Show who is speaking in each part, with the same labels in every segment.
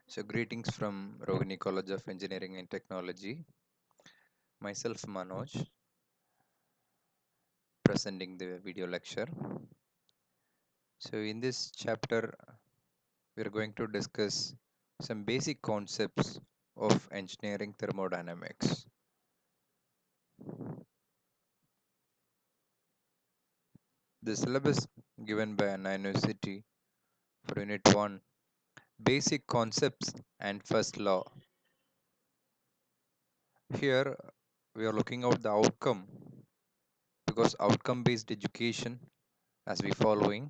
Speaker 1: So, greetings from Rohini College of Engineering and Technology. Myself, Manoj, presenting the video lecture. So, in this chapter, we are going to discuss some basic concepts of engineering thermodynamics. The syllabus given by Anna University for Unit 1 Basic Concepts and First Law. Here, we are looking at the outcome because outcome based education, as we following,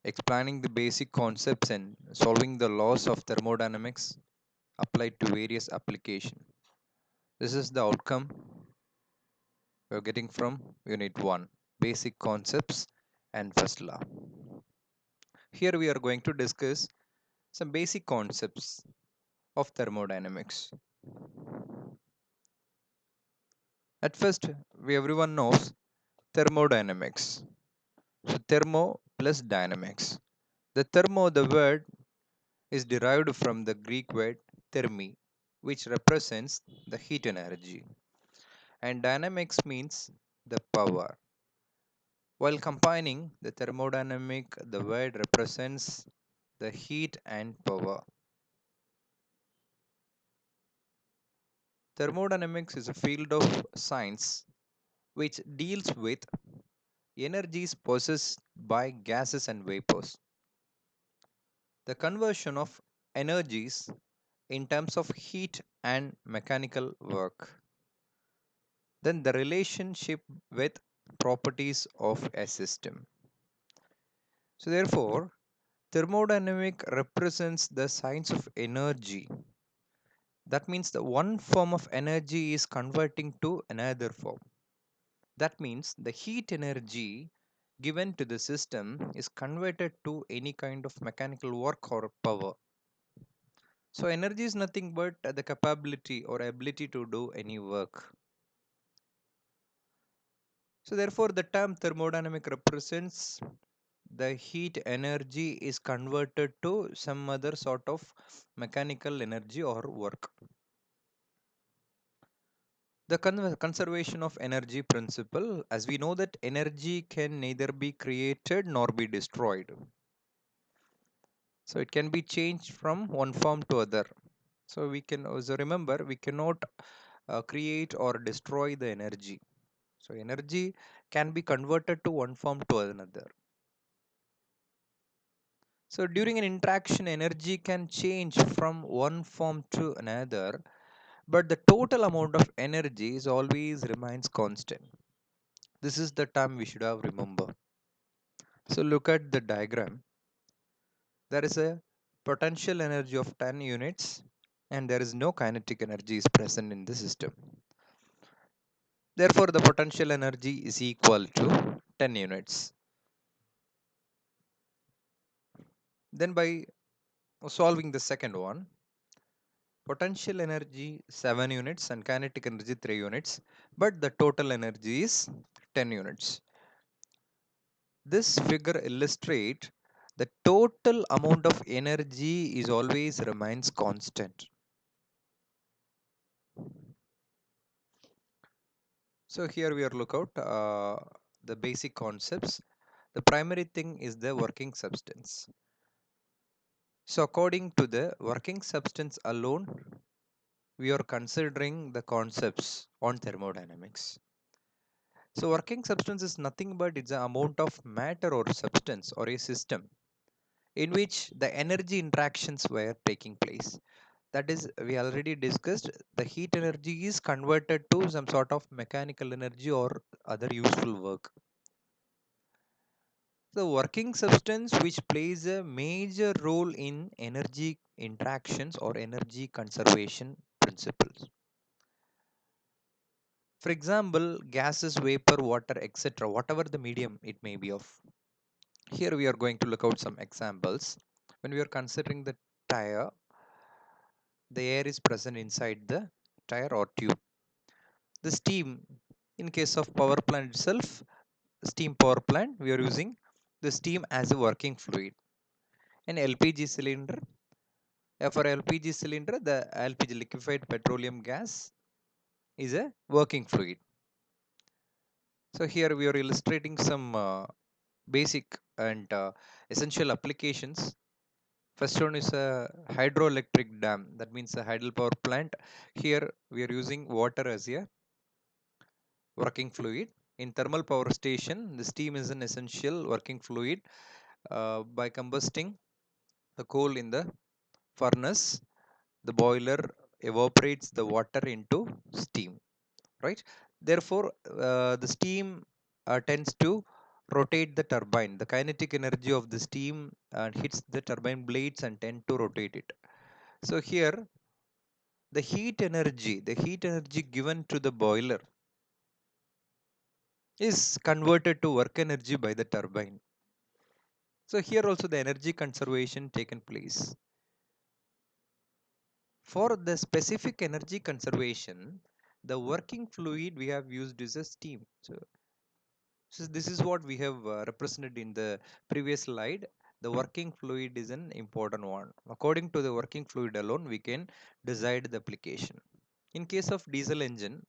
Speaker 1: explaining the basic concepts and solving the laws of thermodynamics applied to various applications. This is the outcome we're getting from Unit 1 Basic Concepts and First Law. Here we are going to discuss some basic concepts of thermodynamics. At first, everyone knows thermodynamics. So, thermo plus dynamics. The word is derived from the Greek word thermi, which represents the heat energy, and dynamics means the power. While combining the thermodynamic, the word represents the heat and power. Thermodynamics is a field of science which deals with energies possessed by gases and vapors. The conversion of energies in terms of heat and mechanical work. Then the relationship with properties of a system. So therefore, thermodynamic represents the science of energy. That means the one form of energy is converting to another form. That means the heat energy given to the system is converted to any kind of mechanical work or power. So energy is nothing but the capability or ability to do any work. So therefore the term thermodynamic represents the heat energy is converted to some other sort of mechanical energy or work. The conservation of energy principle, as we know that energy can neither be created nor be destroyed. So it can be changed from one form to other. So we can also remember we cannot create or destroy the energy. So energy can be converted to one form to another. So during an interaction, energy can change from one form to another, but the total amount of energy is always remains constant. This is the term we should have remember. So look at the diagram. There is a potential energy of 10 units and there is no kinetic energy is present in the system. Therefore, the potential energy is equal to 10 units. Then by solving the second one, potential energy 7 units and kinetic energy 3 units, but the total energy is 10 units. This figure illustrates the total amount of energy is always remains constant. So here we are look out the basic concepts. The primary thing is the working substance. So according to the working substance alone, we are considering the concepts on thermodynamics. So working substance is nothing but it's the amount of matter or substance or a system in which the energy interactions were taking place. That is, we already discussed the heat energy is converted to some sort of mechanical energy or other useful work. The working substance which plays a major role in energy interactions or energy conservation principles. For example, gases, vapor, water, etc., whatever the medium it may be of. Here we are going to look out some examples. When we are considering the tire, the air is present inside the tire or tube. The steam, in case of power plant itself, steam power plant, we are using the steam as a working fluid. An LPG cylinder, for LPG cylinder, the LPG liquefied petroleum gas is a working fluid. So here we are illustrating some basic and essential applications. First one is a hydroelectric dam. That means a hydropower plant. Here we are using water as a working fluid. In thermal power station, the steam is an essential working fluid. By combusting the coal in the furnace, the boiler evaporates the water into steam, right? Therefore, the steam tends to rotate the turbine. The kinetic energy of the steam hits the turbine blades and tend to rotate it. So here, the heat energy given to the boiler is converted to work energy by the turbine. So here also the energy conservation taken place. For the specific energy conservation, the working fluid we have used is a steam. So this is what we have represented in the previous slide. The working fluid is an important one. According to the working fluid alone, we can decide the application. In case of diesel engine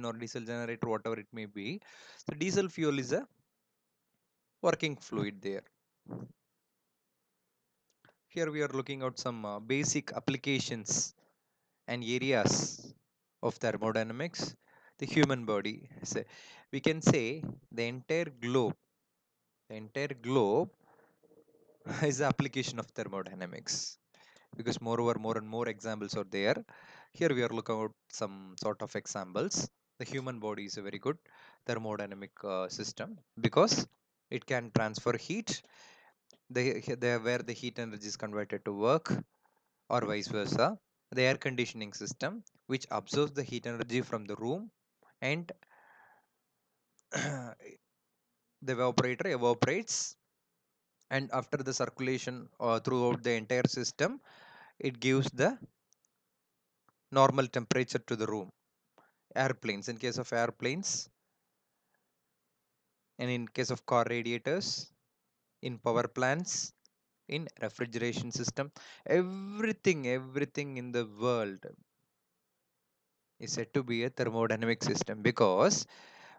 Speaker 1: or diesel generator, whatever it may be, the diesel fuel is a working fluid there. Here we are looking at some basic applications and areas of thermodynamics. The human body. So we can say the entire globe is the application of thermodynamics, because moreover more and more examples are there. Here we are looking at some sort of examples. The human body is a very good thermodynamic system because it can transfer heat, where the heat energy is converted to work, or vice versa. The air conditioning system, which absorbs the heat energy from the room, and the evaporator evaporates, and after the circulation throughout the entire system, it gives the normal temperature to the room. Airplanes, in case of airplanes, and in case of car radiators, in power plants, in refrigeration system, everything in the world is said to be a thermodynamic system, because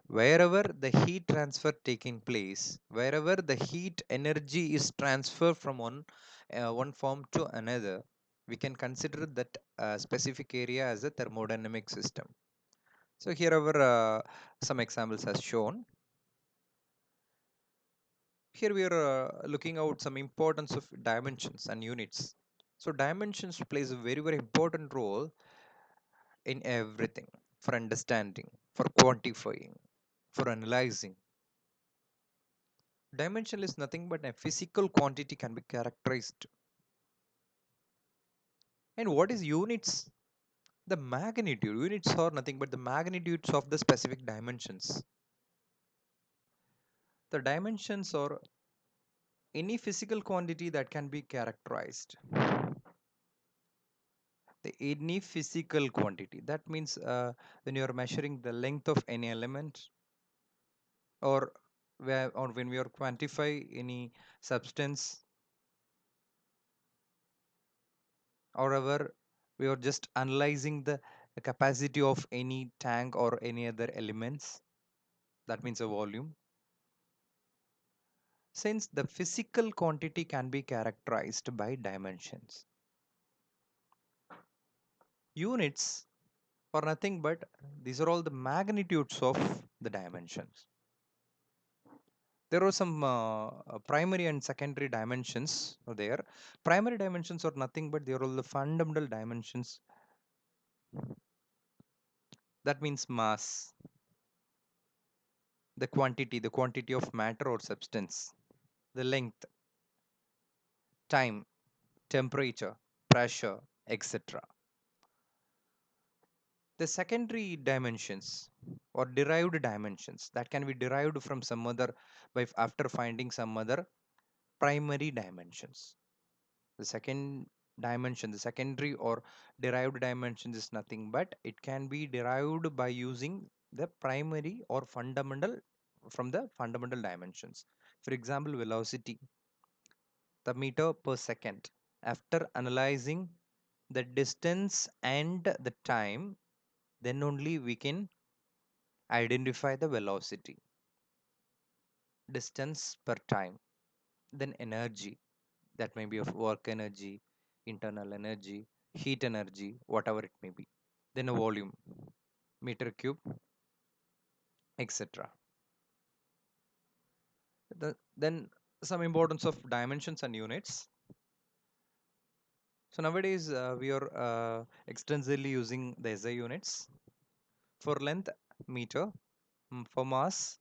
Speaker 1: wherever the heat transfer taking place, wherever the heat energy is transferred from one form to another, we can consider that specific area as a thermodynamic system. So here our some examples as shown. Here we are looking out some importance of dimensions and units. So dimensions plays a very important role in everything, for understanding, for quantifying, for analyzing. Dimension is nothing but a physical quantity can be characterized. And what is units? The magnitude. Units are nothing but the magnitudes of the specific dimensions. The dimensions are any physical quantity that can be characterized. Any physical quantity. That means when you are measuring the length of any element, or when we are quantify any substance, or ever we are just analyzing the capacity of any tank or any other elements, that means a volume. Since the physical quantity can be characterized by dimensions, units are nothing but these are all the magnitudes of the dimensions. There are some primary and secondary dimensions are there. Primary dimensions are nothing but they are all the fundamental dimensions. That means mass, the quantity of matter or substance, the length, time, temperature, pressure, etc. The secondary dimensions or derived dimensions that can be derived from some other after finding some other primary dimensions. The second dimension, the secondary or derived dimensions is nothing but it can be derived by using the primary or fundamental from the fundamental dimensions. For example, velocity. the meter per second. After analyzing the distance and the time, then only we can identify the velocity. Distance per time, then energy, that may be of work energy, internal energy, heat energy, whatever it may be, then a volume, meter cube, etc. Then some importance of dimensions and units. So nowadays we are extensively using the SI units. For length, meter, for mass,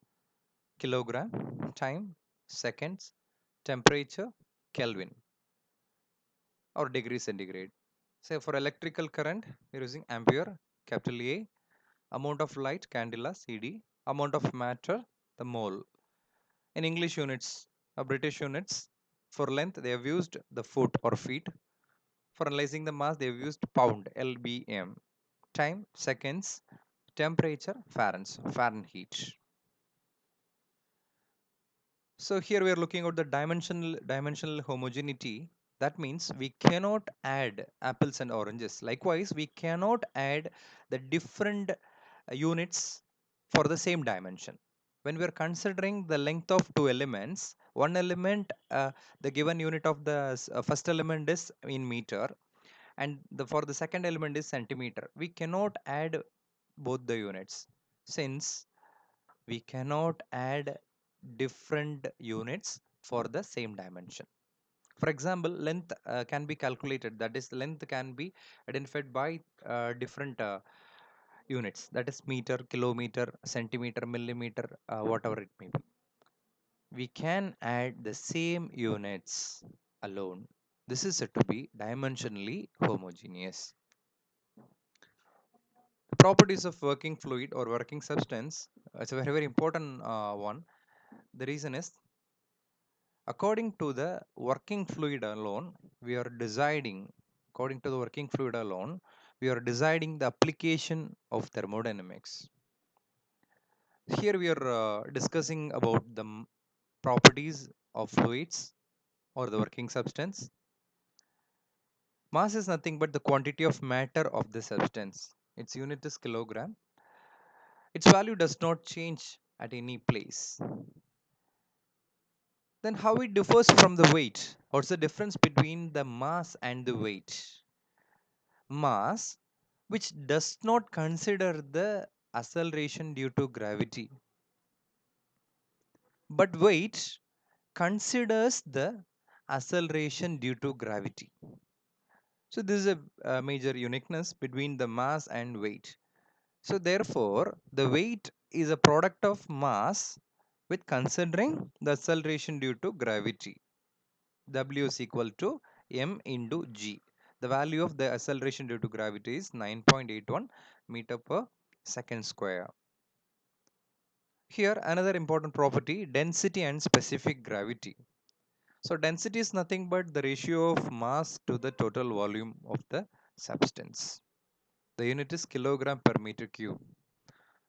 Speaker 1: kilogram, time, seconds, temperature, Kelvin or degree centigrade. Say for electrical current, we're using ampere, capital A, amount of light, candela, CD, amount of matter, the mole. In English units, British units, for length they have used the foot or feet. For analyzing the mass, they have used pound, lbm. Time, seconds, temperature, Fahrenheit. So here we are looking at the dimensional homogeneity. That means we cannot add apples and oranges. Likewise, we cannot add the different units for the same dimension. When we are considering the length of two elements, one element, the given unit of the first element is in meter, and for the second element is centimeter. We cannot add both the units, since we cannot add different units for the same dimension. For example, length can be calculated, that is length can be identified by different units, that is meter, kilometer, centimeter, millimeter, whatever it may be. We can add the same units alone. This is said to be dimensionally homogeneous. The properties of working fluid or working substance, it's a very, very important one. The reason is, according to the working fluid alone, we are deciding, according to the working fluid alone, we are deciding the application of thermodynamics. Here we are discussing about the properties of fluids or the working substance. Mass is nothing but the quantity of matter of the substance. Its unit is kilogram. Its value does not change at any place. Then how it differs from the weight? What's the difference between the mass and the weight? Mass, which does not consider the acceleration due to gravity, but weight considers the acceleration due to gravity. So this is a major uniqueness between the mass and weight. So therefore, the weight is a product of mass with considering the acceleration due to gravity. W is equal to m into g. The value of the acceleration due to gravity is 9.81 meter per second square. Here another important property, density and specific gravity. So density is nothing but the ratio of mass to the total volume of the substance. The unit is kilogram per meter cube.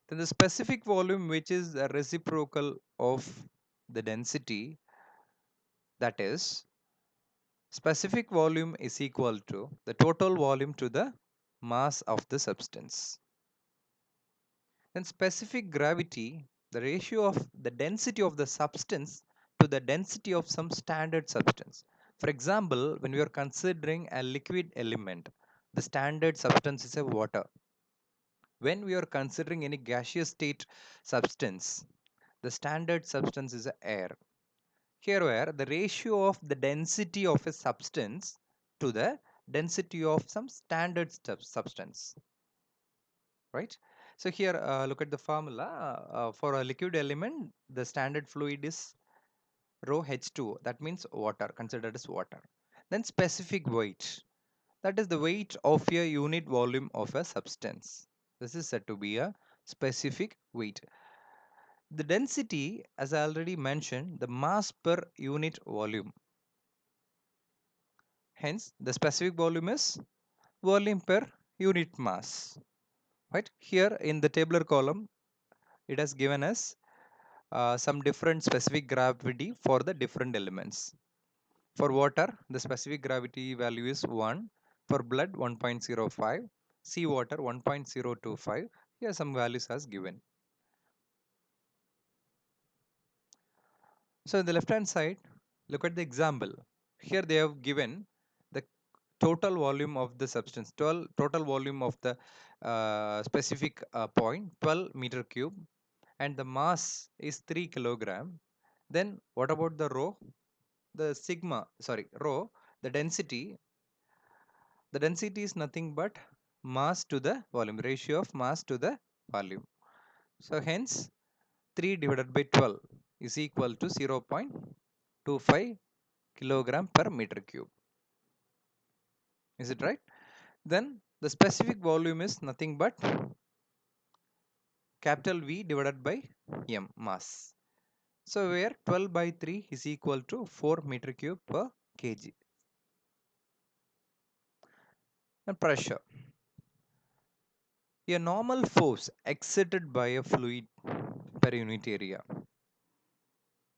Speaker 1: Then the specific volume, which is a reciprocal of the density, that is, specific volume is equal to the total volume to the mass of the substance. Then specific gravity, the ratio of the density of the substance to the density of some standard substance. For example, when we are considering a liquid element, the standard substance is a water. When we are considering any gaseous state substance, the standard substance is a air. Here where the ratio of the density of a substance to the density of some standard substance, right? So here look at the formula. For a liquid element, the standard fluid is rho H2, that means water, considered as water. Then specific weight, that is the weight of a unit volume of a substance. This is said to be a specific weight. The density, as I already mentioned, the mass per unit volume. Hence, the specific volume is volume per unit mass. Right here in the tabular column, it has given us some different specific gravity for the different elements. For water, the specific gravity value is 1. For blood, 1.05. Sea water, 1.025. Here some values as given. So in the left hand side, look at the example. Here they have given the total volume of the substance, total volume of the specific point, 12 meter cube, and the mass is 3 kilogram. Then what about the rho? Rho, the density. The density is nothing but mass to the volume, ratio of mass to the volume. So hence 3 divided by 12 is equal to 0.25 kilogram per meter cube. Is it right? Then the specific volume is nothing but capital V divided by M, mass. So where 12 by 3 is equal to 4 meter cube per kg. And pressure. A normal force exerted by a fluid per unit area.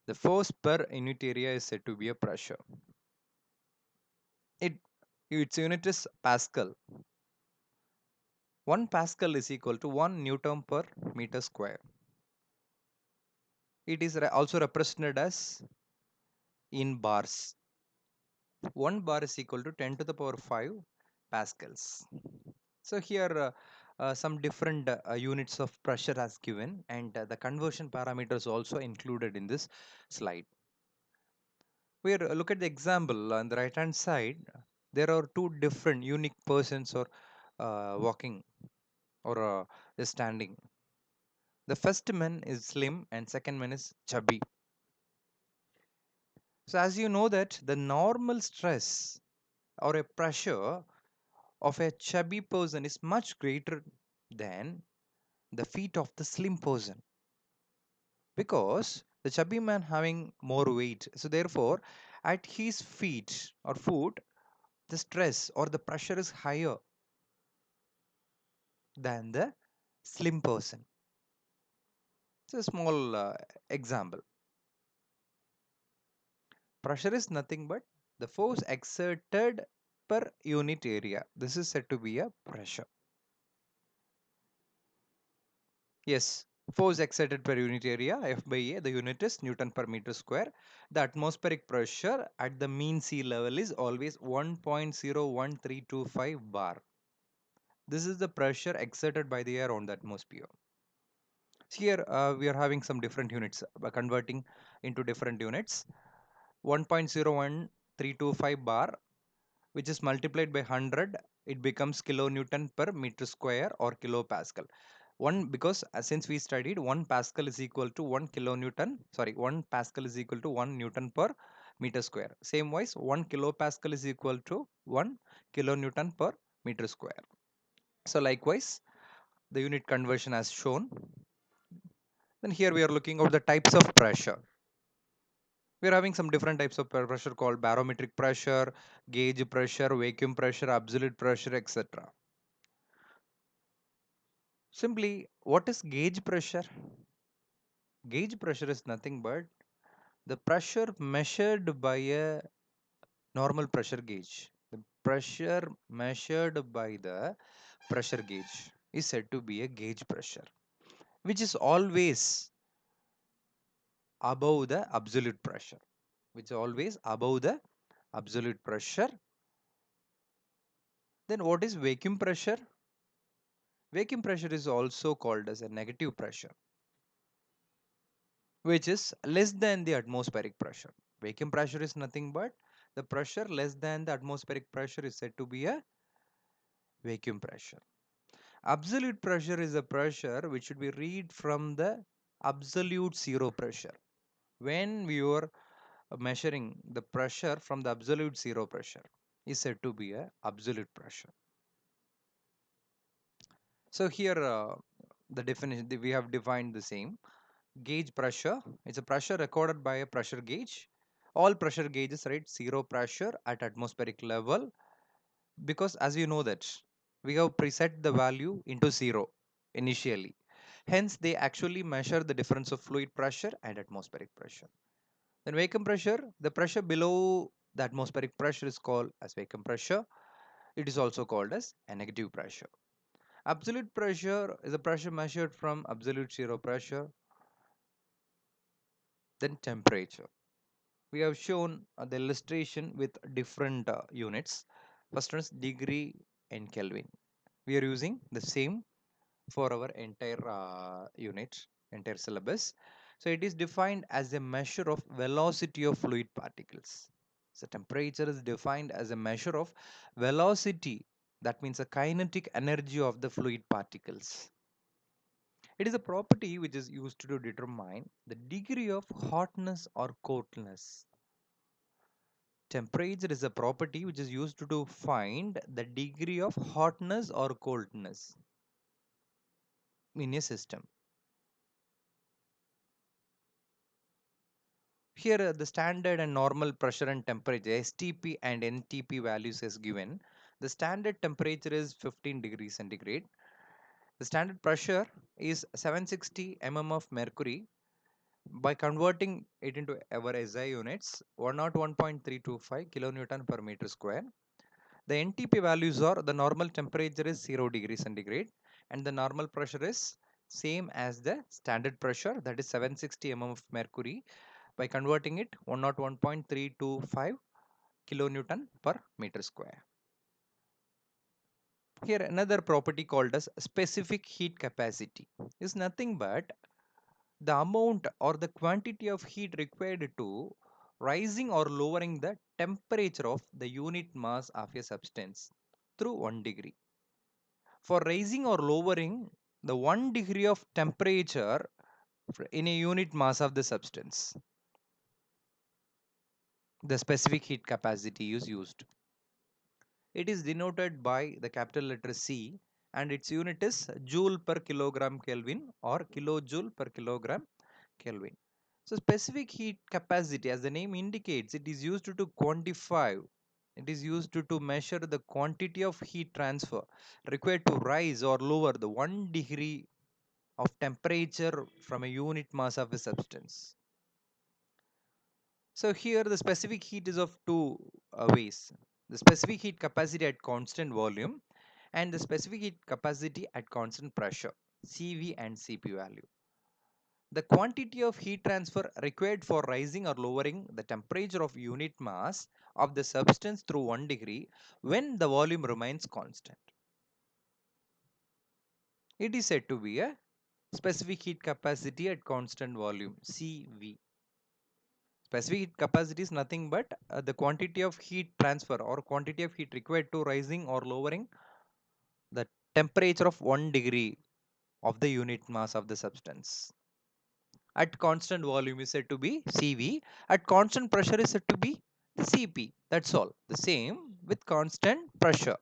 Speaker 1: The force per unit area is said to be a pressure. Its unit is Pascal. 1 Pascal is equal to 1 Newton per meter square. It is also represented as in bars. 1 bar is equal to 10 to the power 5 pascals. So here some different units of pressure as given, and the conversion parameters also included in this slide. We look at the example on the right hand side. There are two different unique persons or walking or standing. The first man is slim and second man is chubby. So as you know that the normal stress or a pressure of a chubby person is much greater than the feet of the slim person, because the chubby man having more weight, so therefore at his feet or foot the stress or the pressure is higher than the slim person. It's a small example. Pressure is nothing but the force exerted per unit area. This is said to be a pressure. Yes, force exerted per unit area, F by A, the unit is Newton per meter square. The atmospheric pressure at the mean sea level is always 1.01325 bar. This is the pressure exerted by the air on the atmosphere. Here we are having some different units, converting into different units. 1.01325 bar, which is multiplied by 100, it becomes kilonewton per meter square or kilopascal. Because since we studied 1 pascal is equal to 1 pascal is equal to 1 newton per meter square. Same wise 1 kilopascal is equal to 1 kilonewton per meter square. So likewise the unit conversion as shown. Then here we are looking at the types of pressure. We are having some different types of pressure called barometric pressure, gauge pressure, vacuum pressure, absolute pressure, etc. Simply, what is gauge pressure? Gauge pressure is nothing but the pressure measured by a normal pressure gauge. The pressure measured by the pressure gauge is said to be a gauge pressure, which is always above the absolute pressure. Which is always above the absolute pressure. Then what is vacuum pressure? Vacuum pressure is also called as a negative pressure, which is less than the atmospheric pressure. Vacuum pressure is nothing but the pressure less than the atmospheric pressure is said to be a vacuum pressure. Absolute pressure is a pressure which should be read from the absolute zero pressure. When we are measuring the pressure from the absolute zero pressure is said to be a absolute pressure. So here the definition we have defined the same. Gauge pressure, it's a pressure recorded by a pressure gauge. All pressure gauges write zero pressure at atmospheric level, because as you know that we have preset the value into zero initially. Hence they actually measure the difference of fluid pressure and atmospheric pressure. Then vacuum pressure, the pressure below The atmospheric pressure is called as vacuum pressure. It is also called as a negative pressure. Absolute pressure is a pressure measured from absolute zero pressure, then temperature. We have shown the illustration with different units. First one is degree and Kelvin. We are using the same for our entire unit, entire syllabus. So it is defined as a measure of velocity of fluid particles. So temperature is defined as a measure of velocity, that means a kinetic energy of the fluid particles. It is a property which is used to determine the degree of hotness or coldness. Temperature is a property which is used to find the degree of hotness or coldness in a system. Here the standard and normal pressure and temperature STP and NTP values is given. The standard temperature is 15 degrees centigrade. The standard pressure is 760 mm of mercury. By converting it into our SI units, 101.325 kilonewton per meter square. The NTP values are the normal temperature is 0 degrees centigrade and the normal pressure is same as the standard pressure, that is 760 mm of mercury. By converting it, 101.325 kilonewton per meter square. Here another property called as specific heat capacity is nothing but the amount or the quantity of heat required to rising or lowering the temperature of the unit mass of a substance through 1 degree. For raising or lowering the 1 degree of temperature in a unit mass of the substance, the specific heat capacity is used. It is denoted by the capital letter C and its unit is joule per kilogram Kelvin or kilojoule per kilogram Kelvin. So specific heat capacity, as the name indicates, it is used to quantify, it is used to measure the quantity of heat transfer required to rise or lower the 1 degree of temperature from a unit mass of a substance. So here the specific heat is of two ways. The specific heat capacity at constant volume and the specific heat capacity at constant pressure, CV and CP value. The quantity of heat transfer required for rising or lowering the temperature of unit mass of the substance through 1 degree when the volume remains constant. It is said to be a specific heat capacity at constant volume, CV. Specific heat capacity is nothing but the quantity of heat transfer or quantity of heat required to rising or lowering the temperature of 1 degree of the unit mass of the substance. At constant volume is said to be CV. At constant pressure is said to be CP. That's all. The same with constant pressure.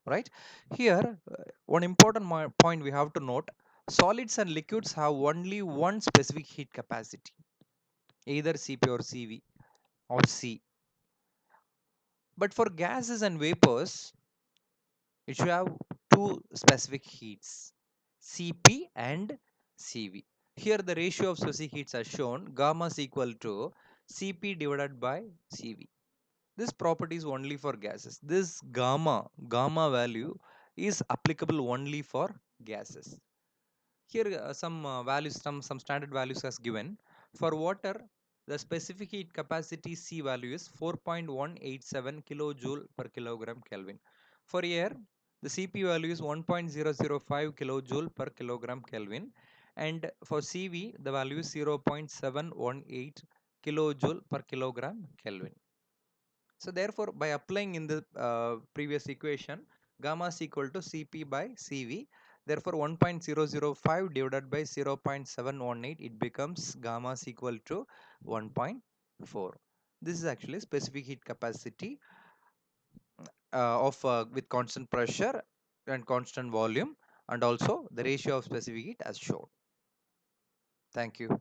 Speaker 1: Right? Here, one important point we have to note, solids and liquids have only one specific heat capacity, either CP or CV or C. But for gases and vapors, it should have two specific heats, Cp and Cv. Here the ratio of specific heats are shown. Gamma is equal to Cp divided by Cv. This property is only for gases. This gamma value is applicable only for gases. Here some values, some standard values as given. For water, the specific heat capacity C value is 4.187 kilojoule per kilogram Kelvin. For air, the Cp value is 1.005 kilojoule per kilogram Kelvin, and for Cv the value is 0.718 kilojoule per kilogram Kelvin. So therefore, by applying in the previous equation, gamma is equal to Cp by Cv. Therefore, 1.005 divided by 0.718, it becomes gamma is equal to 1.4. This is actually specific heat capacity of with constant pressure and constant volume, and also the ratio of specific heat as shown. Thank you.